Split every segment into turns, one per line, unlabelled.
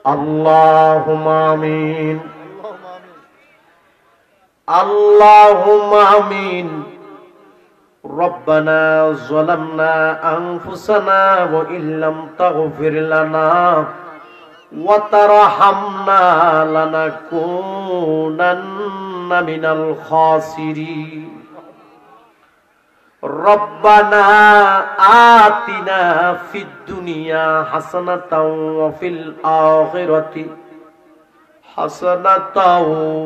اللهم آمين اللهم آمين ربنا ظلمنا أنفسنا وإن لم تغفر لنا وترحمنا لنكونن من الخاسرين ربنا آتنا في الدنيا حسنة وفي الآخرة حسنة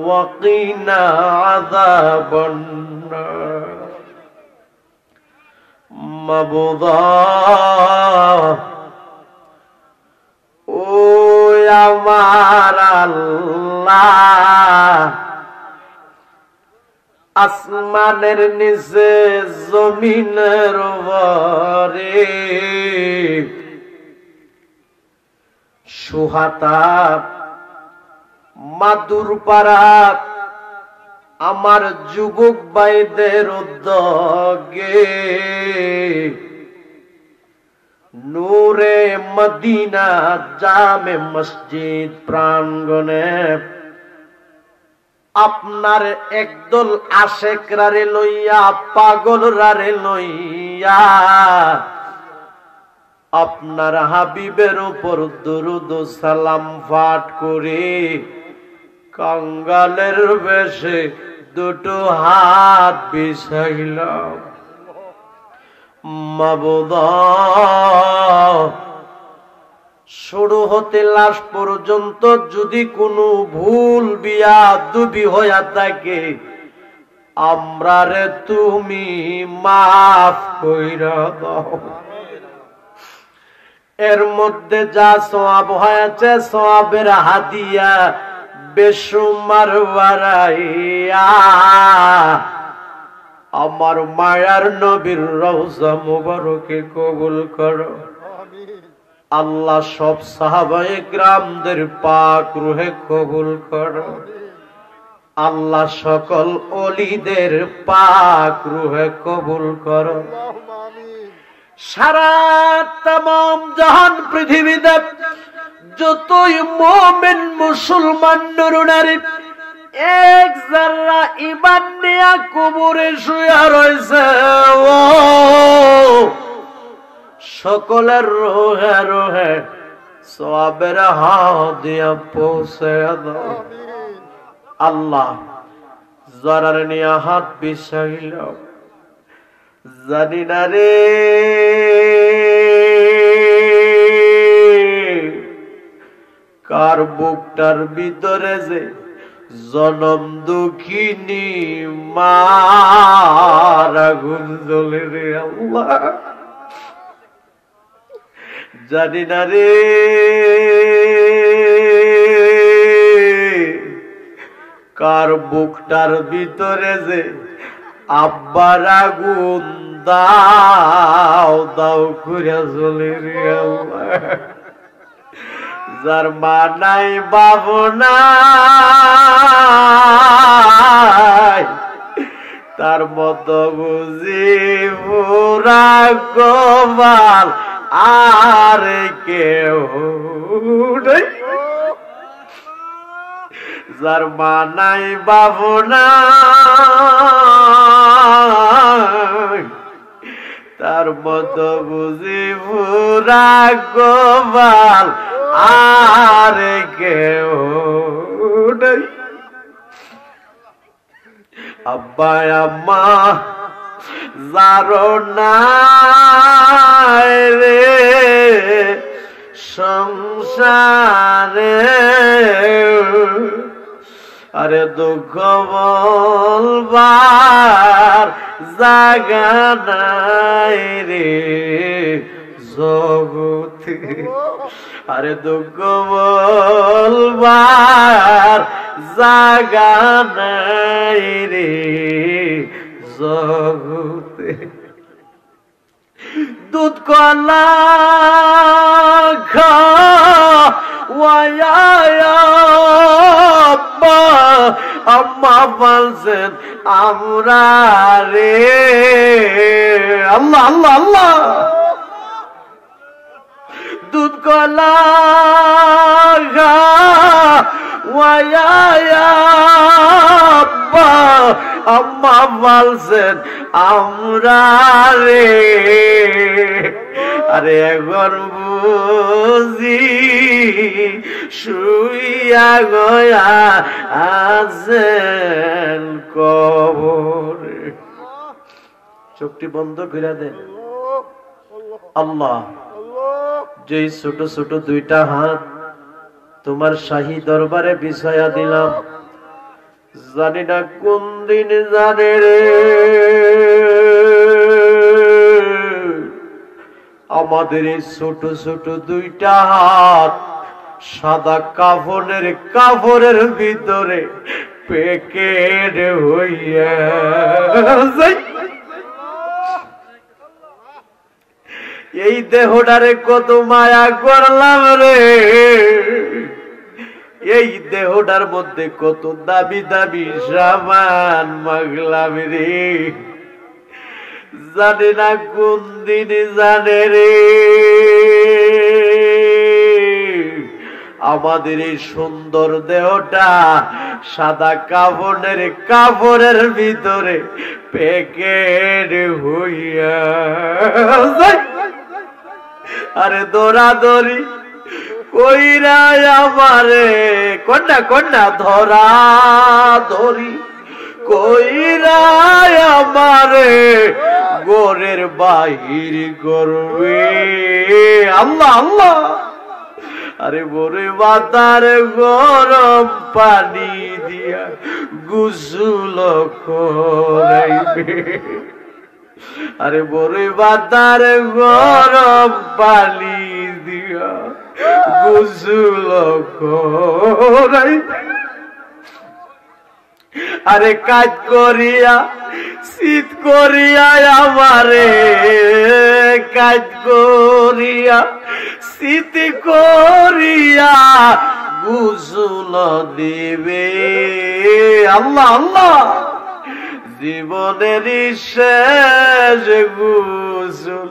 وقنا عذاب النار مبضى ও আমার আল্লাহ আসমানের নিচে জমিনের উপরে সুহাতা মাদুরপাড়া আমার যুবক ভাইদের উদ্যোগে নূরে মদিনা জামে মসজিদ প্রাঙ্গণে আপনার একদল আশেকরারে লইয়া পাগলরারে লইয়া আপনার হাবিবের উপর দুরূদ ও সালাম পাঠ করে কাঙ্গালের বেশে দুটো হাত বিছাইলাম মাবুদা শুরু হতে লাশ পর্যন্ত যদি কোনো ভুল বিয়াদবি হইয়া থাকে আমরারে তুমি মাফ কইরা দাও এর মধ্যে যা সওয়াব হয়েছে সওয়াবের হাদিয়া বেশুমার বাড়াইয়া আমার মায়ার নবীর রওজা মুবারকে কবুল করো আল্লাহ সব সাহাবায়ে কিরামদের পাক রূহে কবুল করো আল্লাহ সকল ওলিদের পাক রূহে কবুল করো সারা तमाम জাহান পৃথিবীতে যতই মুমিন মুসলমান নরনারী এক যারা ঈমান নিয়ে কবরে শুয়ে রয়েছে ও সকলের রোহে রোহে সওয়াবের হাদিয়া পৌঁছে দাও আল্লাহ যারার নিয়ে হাত বিছাইল জানি না রে কার বুকটার ভিতরে যে জনম দুঃখিনী মার আগুন জ্বলে রে আল্লাহ জানি না রে কার বুকটার ভিতরে যে আব্বার আগুন দাও দাও করে জ্বলে রে আল্লাহ যার মা নাই বাবু নাই তার মতো বুঝি পুরা গোপাল আর কেউ নেই যার মা নাই বাবু নাই তার মতো বুঝি পুরা গোপাল আর কেউ নেই আব্বা আম্মা যারো নাই রে সংসারে আরে দুঃখ বলবার জায়গা নাই রে জগতে আরে দুঃখ বলবার জায়গা নাই রে জগতে দুধ কলা আম্মা বলছেন আমরা রে আল্লাহ আল্লাহ আল্লাহ দুধ কলা মায়া আব্বা আম্মা বলছেন আমরা রে আরে এখন বুঝি শুইয়া গয়া আছেন কবরে। চোখটি বন্ধ করে দেন। আল্লাহ যেই ছোট ছোট দুইটা হাত তোমার শাহী দরবারে বিছায়া দিলাম, জানি না কোন দিন জানে রে আমাদের এই ছোট ছোট দুইটা হাত সাদা কাফনের ভিতরে প্যাকেট হইয়া যায়। এই দেহটারে কত মায়া করলাম রে, এই দেহটার মধ্যে কত দাবি দাবি সামান মাগলাম রে, জানে না কোন দিন জানে রে আমাদের এই সুন্দর দেহটা সাদা কাপড়ের ভিতরে প্যাকেট হইয়া যায়। আরে দৌড়াদৌড়ি কইরা আমারে কন্যা ধরা ধরি কইরা আমারে গোরের বাহির করবে। আল্লাহ আল্লাহ আরে বরে বাতার গরম পানি দিয়া গোসল করাইবে, আরে বরে বাতার গরম পানি দিয়া গোসল করাইবে। আরে কাজ করিয়া শীত করিয়া আমারে কাজ করিয়া শীত করিয়া গোসল দিবে। আল্লাহ আল্লাহ জীবনের শেষ গোসল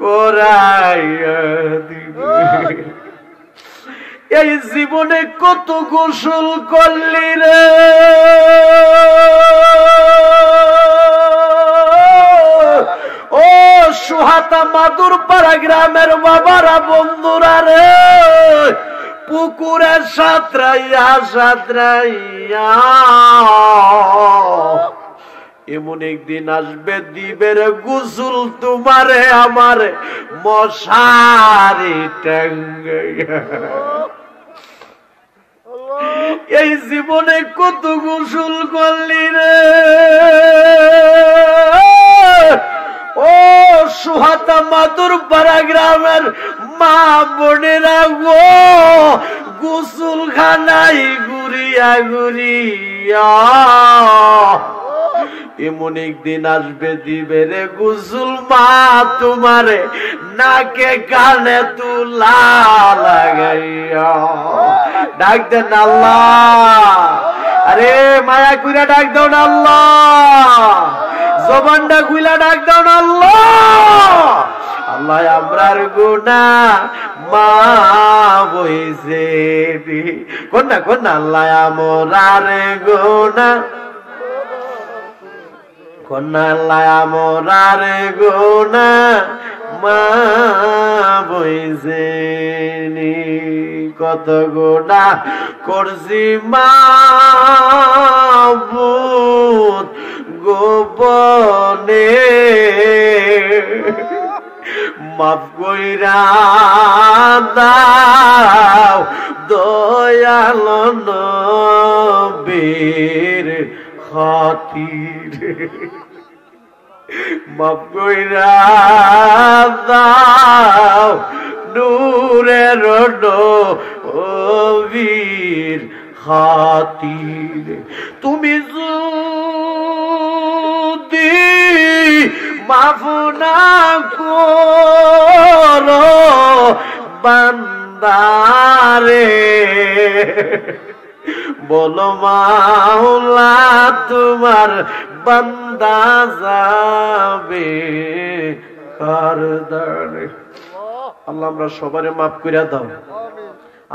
করাইয়া দিবে। এই জীবনে কত গোসল করলি রে ও সুহাতা মাদুরপাড়া গ্রামের বাবারা বন্ধুরা রে, পুকুরের সাঁতরাইয়া সাঁতরাইয়া এমন একদিন আসবে দিবের গোসল তোমারে আমারে মশারি টাঙ্গাইয়া। এই জীবনে কত গোসল করলি রে ও সুহাতা মাদুরপাড়া গ্রামের মা বোনেরা গো, গোসল খানাই ঘুরিয়া ঘুরিয়া এমন একদিন আসবে দিবে রে গোসল মা তোমারে নাকে কানে তুলা লাগাইয়া। ডাক দেন আল্লাহ, আরে মায়া কইরা ডাক দাও না আল্লাহ, জবানটা খুইলা ডাক দাও না আল্লাহ। আল্লাহ আমরার গুনাহ মাফ হইছে কন্যা আল্লাহ আমরার গুনাহ আল্লাহ আমরার গুনাহ মাফ হইছে। কত গুনাহ করছি মাবুদ গোপনে, মাফ কইরা দাও দয়াল নবীর খাতিরে, মাফ কইরা দাও নূরের নবীর খাতিরে। তুমি যদি মাফ না করো বান্দারে, বলো মাওলা তোমার বান্দা যাবে কার দ্বারে। আল্লাহ আমরা সবারে মাফ কইরা দাও,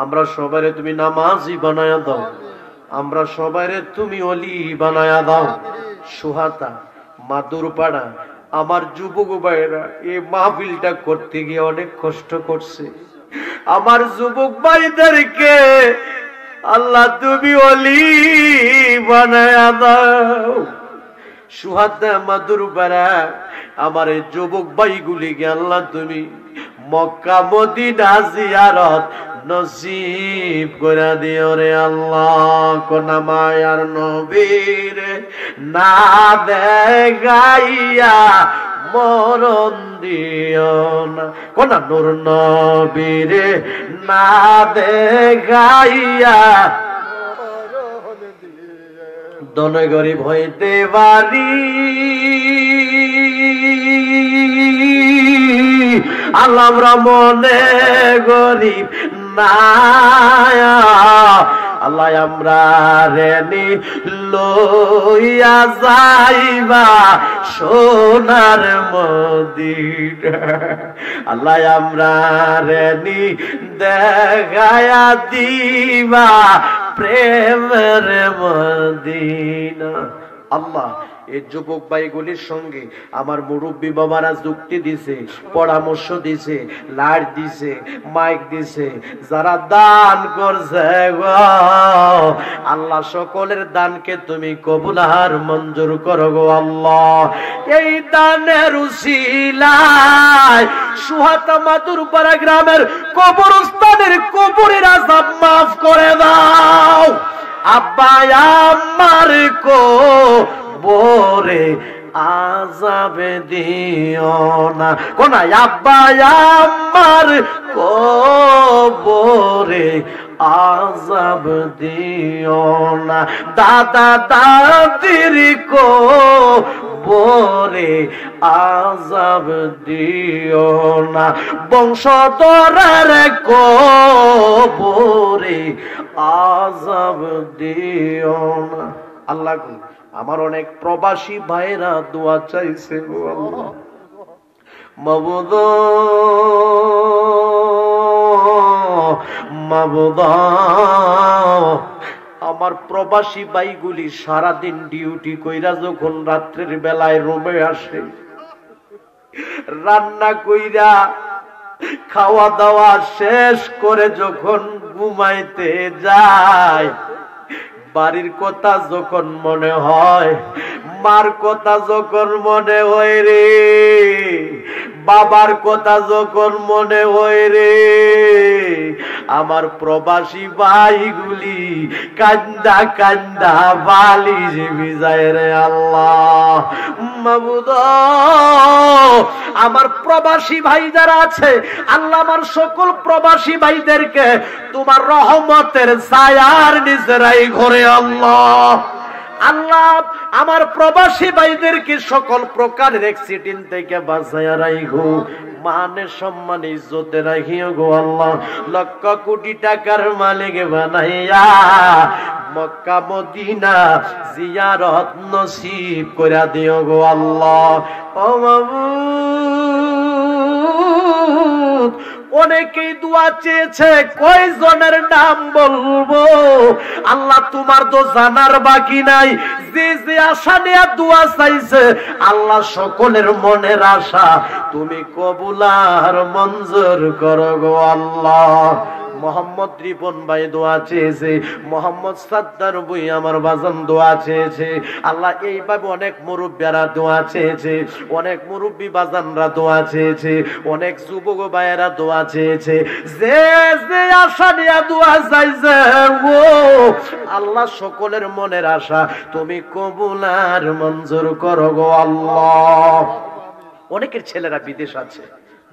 আমরা সবারে তুমি নামাজি বানায়া দাও। আমরা সবাইরে তুমি ওলি বানায়া দাও। সুহাতা মাদুরপাড়া আমার যুবক ভাইরা এই মাহফিলটা করতে গিয়ে অনেক কষ্ট করছে। আমার যুবক ভাইদেরকে আল্লাহ তুমি ওলি বানায়া দাও। সুহাতা মাদুরপাড়া আমার এই যুবক ভাইগুলিকে আল্লাহ তুমি মক্কা মদিনা জিয়ারত নসিব করে দিও রে আল্লাহ। কোন মায়ার নবীর না দেখাইয়া মরণ দিও না, কোন নূর নবীর না দেখাইয়া দনে গরিব হইতে পারি আল্লাহ আমরা মনে গরিব না আল্লাহ আমরা রেনি লইয়া যাইবা সোনার মদিনা আল্লাহ আমরা রেনি দেখায়া দিবা প্রেমের মদিনা। আল্লাহ এই যুবক ভাইগুলির সঙ্গে আমার মুরব্বী বাবারা যুক্তি দিছে, পরামর্শ দিছে, লাইট দিছে, মাইক দিছে, যারা দান করছে গো আল্লাহ সকলের দানকে তুমি কবুল আর মঞ্জুর করো গো আল্লাহ। এই দানের উসিলায় সুহাতা মাদুরপাড়া গ্রামের কবরস্থানের কবরের আযাব মাফ করে দাও। আব্বা আমার কবরে আযাব দিও না, কোন আব্বা আমার কবরে আযাব দিও না, দাদা দাদির কবরে আযাব দিও না, বংশধরের কবরে আযাব দিও না। আল্লাহ আমার অনেক প্রবাসী ভাইরা দোয়া চাইছে গো আল্লাহ। মাবুদ মাবুদ আমার প্রবাসী ভাইগুলি সারাদিন ডিউটি কইরা যখন রাত্রের বেলায় রুমে আসে, রান্না কইরা খাওয়া দাওয়া শেষ করে যখন ঘুমাইতে যায়, বাড়ির কথা যখন মনে হয়, মার কথা যখন মনে হয় রে, বাবার কথা যখন মনে হয় রে, আমার প্রবাসী ভাইগুলি কান্দা কান্দা বালিশ ভিজায় রে আল্লাহ। মাবুদ আমার প্রবাসী ভাই যারা আছে আল্লাহ আমার সকল প্রবাসী ভাইদেরকে তোমার রহমতের ছায়ার নিচে রাখো ঘরে আল্লাহ। আল্লাহ আমার প্রবাসী ভাইদেরকে সকল প্রকারের অ্যাক্সিডেন্ট থেকে বাঁচায়া রাখো, মানে সম্মান ইজ্জতে রাখিও গো আল্লাহ। লক্ষ কোটি টাকার মালিক বানাইয়া মক্কা মদিনা জিয়ারত নসিব করে দিও গো আল্লাহ। ও মাবুদ অনেকেই দোয়া চেয়েছে, কয়জনের নাম বলবো আল্লাহ তোমার তো জানার বাকি নাই। যে যে আশা নিয়ে দোয়া চাইছে আল্লাহ সকলের মনের আশা তুমি কবুল আর মঞ্জুর করো গো আল্লাহ। মোহাম্মদ রিপন ভাই দোয়া চেয়েছে, মোহাম্মদ সাদ্দার বই আমার বাজান দোয়া চেয়েছে। আল্লাহ এইভাবে অনেক মুরব্বীরা দোয়া চেয়েছে, অনেক মুরব্বী বাজানরা দোয়া চেয়েছে, অনেক যুবক ভাইয়েরা দোয়া চেয়েছে। যে যে আশা নিয়ে দোয়া চাইছে ও আল্লাহ সকলের মনের আশা তুমি কবুল আর মঞ্জুর করো গো আল্লাহ। অনেকের ছেলেরা বিদেশ আছে,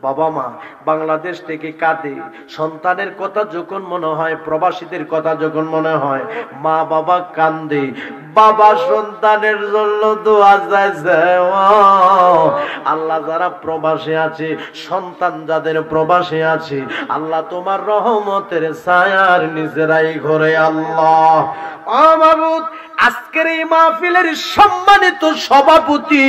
বাবা মা বাংলাদেশ থেকে কাঁদে, সন্তানের কথা যখন মনে হয়, প্রবাসীদের কথা যখন মনে হয়, মা বাবা কান্দে। বাবা সন্তানের জন্য দোয়া চাইছে। আল্লাহ যারা প্রবাসে আছে, সন্তান যাদের প্রবাসে আছে, আল্লাহ তোমার রহমতের ছায়ার নিচে রাখো ঘরে আল্লাহ। ও মাবুদ আজকের এই মাহফিলের সম্মানিত সভাপতি,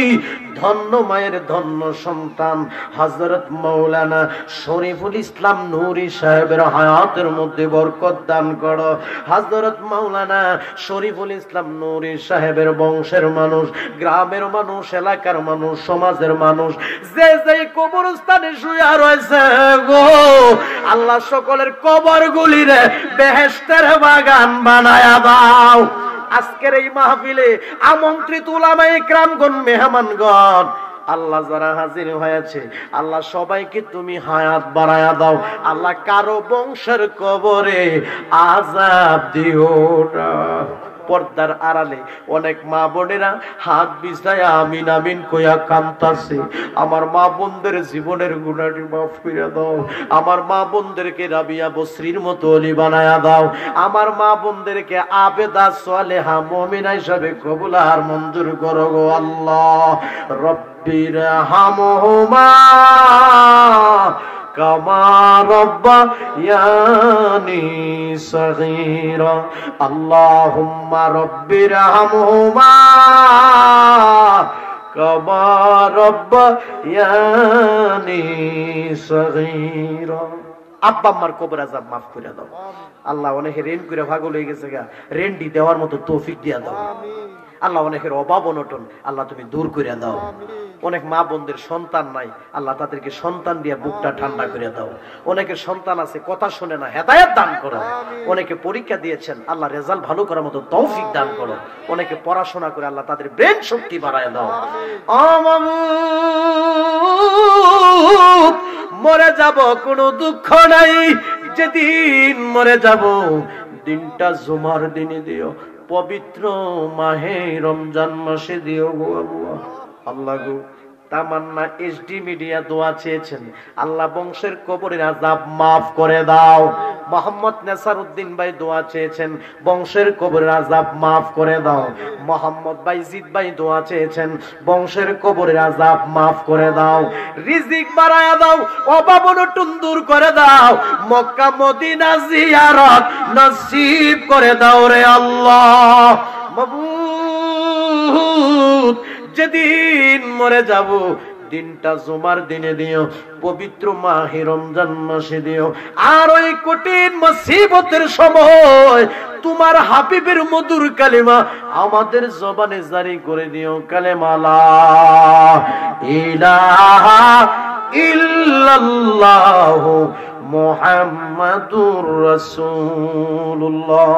ধন্য মায়ের ধন্য সন্তান হযরত মাওলানা শরীফুল ইসলাম নূরী সাহেবের হায়াতের মধ্যে বরকত দান করো। হযরত মাওলানা শরীফুল ইসলাম নূরী সাহেবের বংশের মানুষ, গ্রামের মানুষ, এলাকার মানুষ, সমাজের মানুষ যে যে কবরস্থানে শুয়ে রয়েছে গো আল্লাহ সকলের কবরগুলিরে বেহেশতের বাগান বানায়া দাও। আজকের এই মাহফিলে আমন্ত্রিত উলামায়ে কিরামগণ, মেহমানগণ, আল্লাহ যারা হাজির হয়েছে আল্লাহ সবাইকে তুমি হায়াত বাড়ায়া দাও। আল্লাহ কারো বংশের কবরে আযাব দিও না। পর্দার আড়ালে অনেক মা বোনেরা হাত বিছায়া আমিন আমিন কইয়া কাঁদতাছে। আমার মা বোনদের জীবনের গুনাহটি মাফ করে দাও। আমার মা বোনদেরকে রাবিয়া বসরির মতো ওলি বানায়া দাও। আমার মা বোনদেরকে আবেদা সালেহা মুমিনা হিসাবে কবুল আর মঞ্জুর করো গো আল্লাহ। রব্বির হামহুমা কামা রাব্বায়ানি সগীরা। আল্লাহুম্মা রব্বির হামহুমা কামা রাব্বায়ানি সগীরা। আব্বা আম্মার কবর আযাব মাফ করে দাও আল্লাহ। অনেকে ঋণ করে পাগল হয়ে গেছে গা, ঋণটি দেওয়ার মতো তৌফিক দিয়া দাও আল্লাহ। অনেকের অভাব অনটন আল্লাহ তুমি দূর করে দাও। অনেক মা বোনদের সন্তান নাই আল্লাহ তাদেরকে সন্তান দিয়ে বুকটা ঠান্ডা করে দাও। অনেকের সন্তান আছে কথা শুনে না, হেদায়েত দান করো। অনেকে পরীক্ষা দিয়েছেন আল্লাহ রেজাল্ট ভালো করার মতো তৌফিক দান করো। অনেকে পড়াশোনা করে আল্লাহ তাদের ব্রেন শক্তি বাড়ায় দাও। মরে যাব কোনো দুঃখ নাই, যেদিন মরে যাব দিনটা জুমার দিনে দিও, পবিত্র মাহে রমজান মাসে দিও গো আল্লাহ। আল্লাহ গো তামান্না এসডি মিডিয়া দোয়া চেয়েছেন আল্লাহ বংশের কবরের আযাব মাফ করে দাও। মোহাম্মদ নেসারউদ্দিন ভাই দোয়া চেয়েছেন বংশের কবরের আযাব মাফ করে দাও। মোহাম্মদ বাইজিদ ভাই দোয়া চেয়েছেন বংশের কবরের আযাব মাফ করে দাও। রিজিক বাড়ায়া দাও, অভাব অনটন দূর করে দাও। মক্কা মদিনা জিয়ারত নসিব করে দাও রে আল্লাহ। মাবুদ যেদিন মরে যাব দিনটা জুমার দিনে দিও, পবিত্র মাহে রমজান মাসে দিও। আর ওই কঠিন মুসিবতের সময় তোমার হাবিবের মধুর কালিমা আমাদের জবানে জারি করে দিও, কালেমা লা ইলাহা ইল্লাল্লাহু মুহাম্মাদুর রাসূলুল্লাহ।